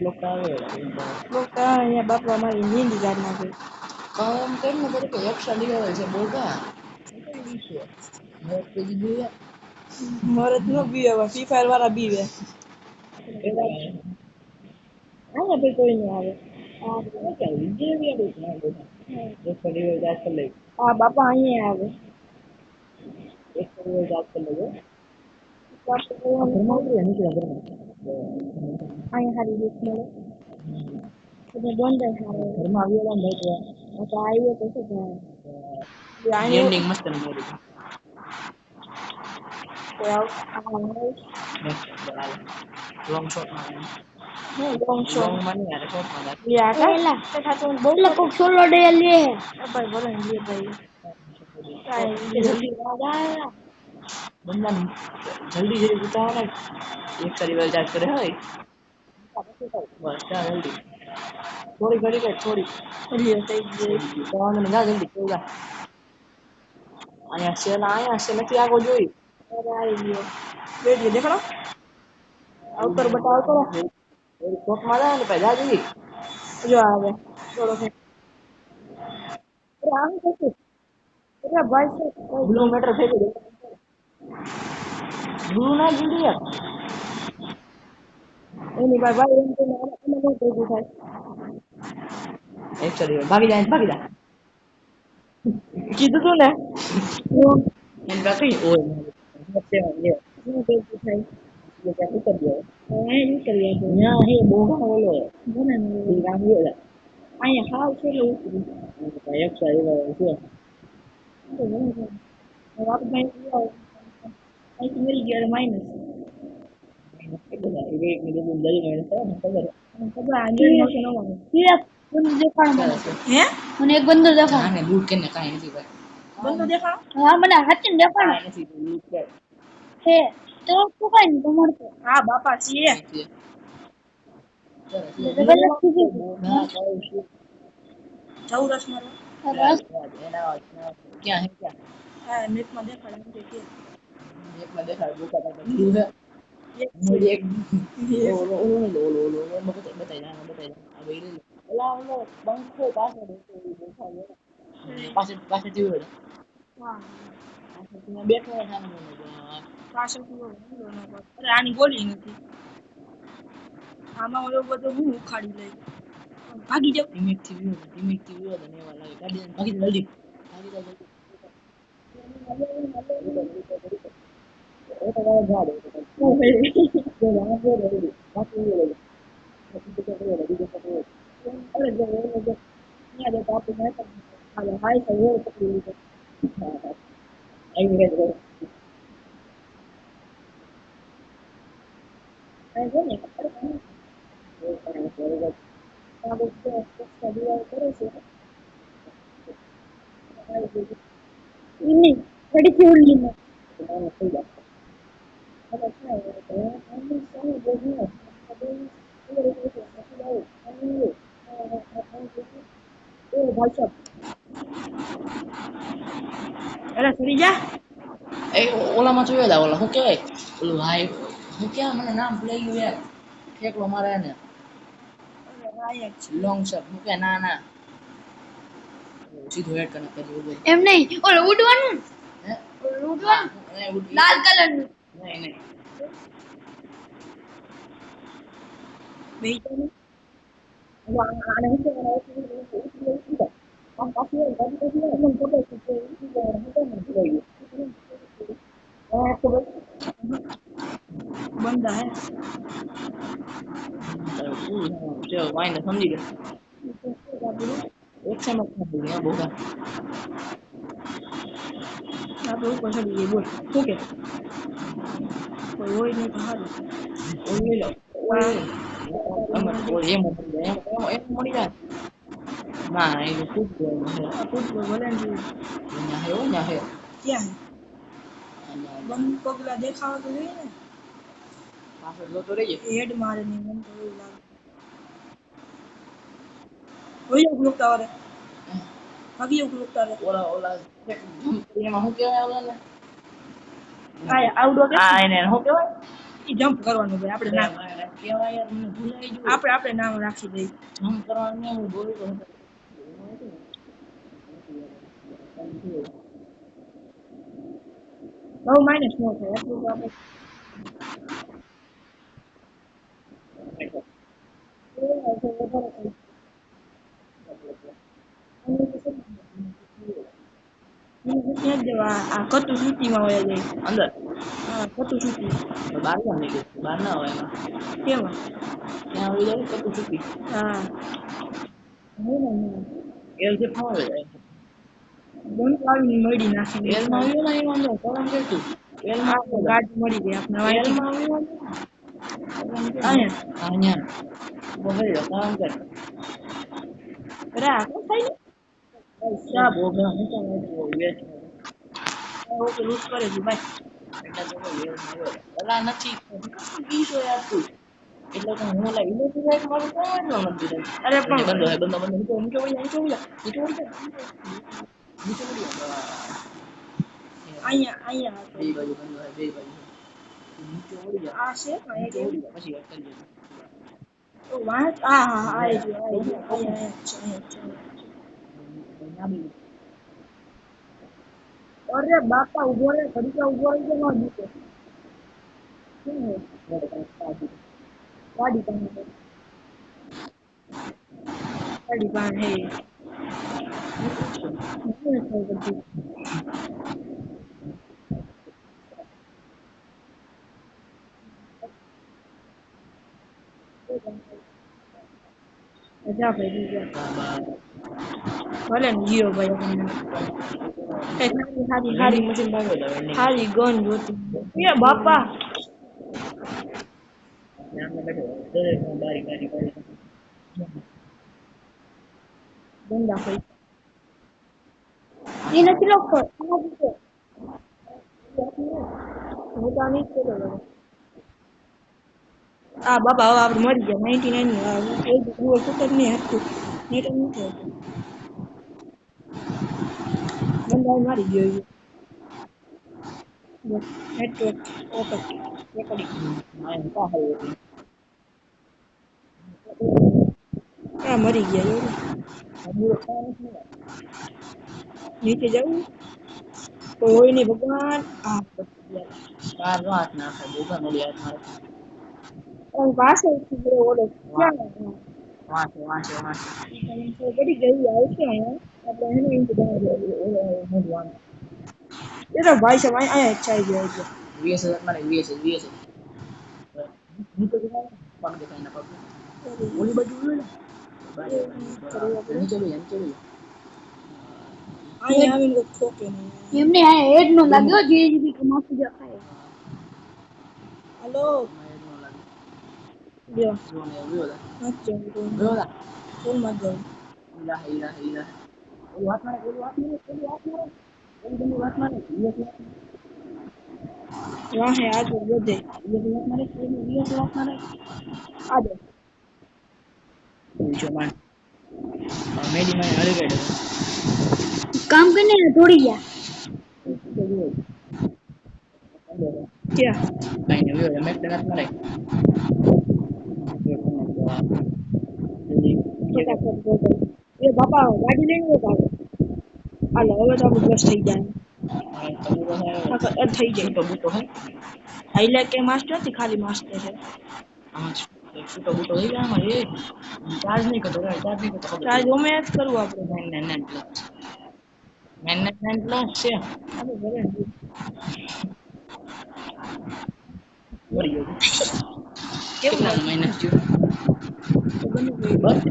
લોકો આવે લોકો અહીંયા બાપા મારી નીંદ ગાડ નાખે કામ કરીને તરીકે એક્સ્ટ્રા લીધા છે બોલતા મોત પેજી જોઈએ મારે તો ન બીવે ફ્રી ફાયર વાળા બીવે અહીંયા ભાઈ કોઈ નહીં આવે હા બાપા અહીંયા આવે અહીંયા સારી રીત મળે એટલે બંધ આવે ઘરમાં આવ્યો ને તો આવ્યો તો શું એન્ડિંગ મસ્ત મેરી લોંગ શોટ માં લોંગ શોટ લોંગ માં નહીં યાર શોટ માં યા કા તો બહુ લોકો સોલો ડે લે ભાઈ બોલે લે ભાઈ કાઈ જલ્દી આવા બંદા જલ્દી જલ્દી ઉતાવળ ને એક સારી વાર ચાર્જ કરે હોય બસ ચાલ જલ્દી થોડી ઘડી કઈ થોડી થઈ ગઈ તો ના જલ્દી કોઈલા અહીંયા છે નથી આગો જોઈ અરે આવી ગયો વેટ દેખાડો આઉટર બતાવો કરો શોટ મારા ને પહેલા જલ્દી જો આવે થોડો છે આમ કશું અરે ભાઈ બ્લુ મેટર ફેંકી દે બ્લુ ના જલ્દી યાર એની ભાઈ એમ તો મને બહુ ભેગું થાય એક સારી ભાગી જા કીધું તું ને એમ બાકી ઓય શું ભેગું થાય અહીંયા હે બહુ ઓલો મને રામ ગયો અહીંયા હાવ છે એટલે ઉતરી એક સારી વાર છે આપણે અહીંથી મરી ગયા માઇનસ ખબર આજે નહોશે નવાનું હે મને એક બંદો દેખાડો આને લૂટ કરીને કાંઈ નથી ભાઈ બંદો દેખાડો હા મને હાચીને દેખાડો કાંઈ નથી લૂટ કર હે તો શું કઈ નહીં મળતો હા બાપા છીએ ચૌરસ મારો ક્યાં હે ક્યાં હા મેપમાં દેખાડે એમ કે એકમાં દેખાડ બોકા બ્લુ હે મોડી એક ઓલો બતાઈ આ વેરી ઓલા ઓલો બંકો પાસે જીવ હા બેઠો હે સામે પાછળથી અરે આની ગોલી નથી આમાં ઓલો બધો હું ઉખાડી લઈ ભાગી જાવ ધીમેક થી વ્યૂ ને એવા લાગે ગાડી ભાગી જલ્દી ફરીથી ઉડલી અરે સરી જા ઓલામાં જોયો તા ઓલા શું કહેવાય ઓલું હાઈ હું ક્યાં મને નામ ભૂલાઈ ગયું યાર ઠેકલો મારે ને લોંગ શોટ હું કે ના સીધો હેડ કરને કરી ઉભો એમ નહીં ઓલો ઉડવાનું હે ઉડવાનું લાલ કલરનું નહીં બેઈટાનું આને હું કે આમ પાછી મને ફોટો છે બંદા હે જો વાઈને સમજી ગયો એક સમજ નથી હે બોકા આપણે ઉપર ચડી ગઈ બોલ શું કે કોઈ હોય નહીં તો સારું ઓલી લો ઓલી એમ મળી જાય ના એ તો ખૂબ ફૂટબોલ ભલે ને ના હે ક્યાં બંધ પગલા દેખાવા તો જોઈએ ને પાછળ જોતો રહીએ હેડ મારે નહીં મને તો એવું લાગે હોય ગ્રુપ તારે ભાગી ગ્રુપ તારે ઓલા એમાં શું કહેવાય ઓલાને આયા આવડો કે આ એને શું કહેવાય ઈ જમ્પ કરવાનું ભાઈ આપણે ના કેવાય યાર મને ભૂલાઈ ગયું આપણે નામ રાખી દઈએ જમ્પ કરવાનું ને હું બોલું તો બહુ માઇનસ ન થાય એટલું તો આપણે આ કતું સૂચિમાં હોય જાય અંદર હા કતું સૂચિ બહાર ના નીકળે બહાર ના હોય એમાં કેમાં ત્યાં આવી જાય તો તું ચૂકી હા એલ જે ફાવે જાય બંધ લાવીને મળી નાખી એલ માં આવ્યો ને એમાં અંદર કરમ કેટલું એલ માં ગાડી મળી ગઈ આપણે એલ માં આવ્યો અહીંયા અહીંયા બોલે કરમ કર રા કોણ થાય શા બોગા હું તો વેચ ઓકે લૂટ કરે છે ભાઈ એટલે તો વેચ મળ્યો ઓલા નથી કીધો યાર તું એટલે તો હું ઓલા ઇલેક્ટ્રિક લાઈટ મારું કોઈ ન નથી અરે પણ બંધો નીચે અહીંયા બે બાજુ બંધો હોય બે બાજુ નીચે ઓળી જા આ છે નીચે ઓળી જા પછી વાત કરીએ તો વાત હા હા હા આવી ગયો અહીંયા અરે બાપા ઉભો રે ઘડીકા ઉભો રહી ગયો ન જીતે શું હે ગાડી પાસે ગાડી પાસે હે જા ભાઈ બીજા ભલે ને જીઓ ભાઈ આપણને હારી મશીન લાવ્યો હારી ગન જોતી એ બાપા બેઠો દરેક બારી બારી બારી ગંદા ભાઈ એ નથી લખતો હું તો આની જ કહેતો હતો. આ બાપા હવે આપણે મરી ગયા 99 ની એક જ નહીં હતું નેટ નથી આવતું બંદા મારી ગયો નેટવર્ક ઓકે રેકોર્ડિંગ આ મરી ગયા નીચે જવું કોઈ હોય નહીં ભગવાન આ બાર નો હાથ નાખે બોગા નડી હાથ મારે પાસે ઓલો ક્યાં વાંચે વાંચે વાંચે બધી ગઈ આવશે અહીંયા આપણે એને ઇંતજાર એ તો ભાઈ સાહેબ અહીંયા ચાઈ ગયો છે 20,000 મારે 20 નીચે પગ દેખાય ના પગ ઓલી બાજુ ઓલી નીચે લઈ નીચે લઈ અહીંયા આવીને ઠોકે એમને આ હેડ નો લાગ્યો જીજીબી કે માફી દેખાય હાલો લ્યો જોને આવ્યો મત ગયો ફૂલ મત જાવ ઈલા ઈલા ઈલા ઓલી વાત મારે ઓલી વાત મારે ઓલી વાત મારે ઓલી બની વાત મારે વાહે આગળ વધે ઓલી વાત મારે ઓલી વાત મારે આગળ જો માન મેડી માં હરી ગયો કામ કરીને દોડી ગયા ક્યાં કઈ ને વ્યો મેક વાત મારે ફટાફટ દોડો એ બાપા ગાડી લઈને ઉભા હાલો હવે તો આપણું બસ થઈ જાય થઈ જાય તો બૂટો હે હાઈલાઇટ કે માસ્ટર નથી ખાલી માસ્ટર છે આમાં છૂટો બૂટો થઈ ગયા આમાં એ ચાર્જ નહીં કરતો ચાર્જ નહીં કરતો ચાર્જ ઓમે જ કરવું આપણે મેન પ્લસ છે આપણે ભલે મરી ગયો કેવું લાગે માઇનસ જો બસ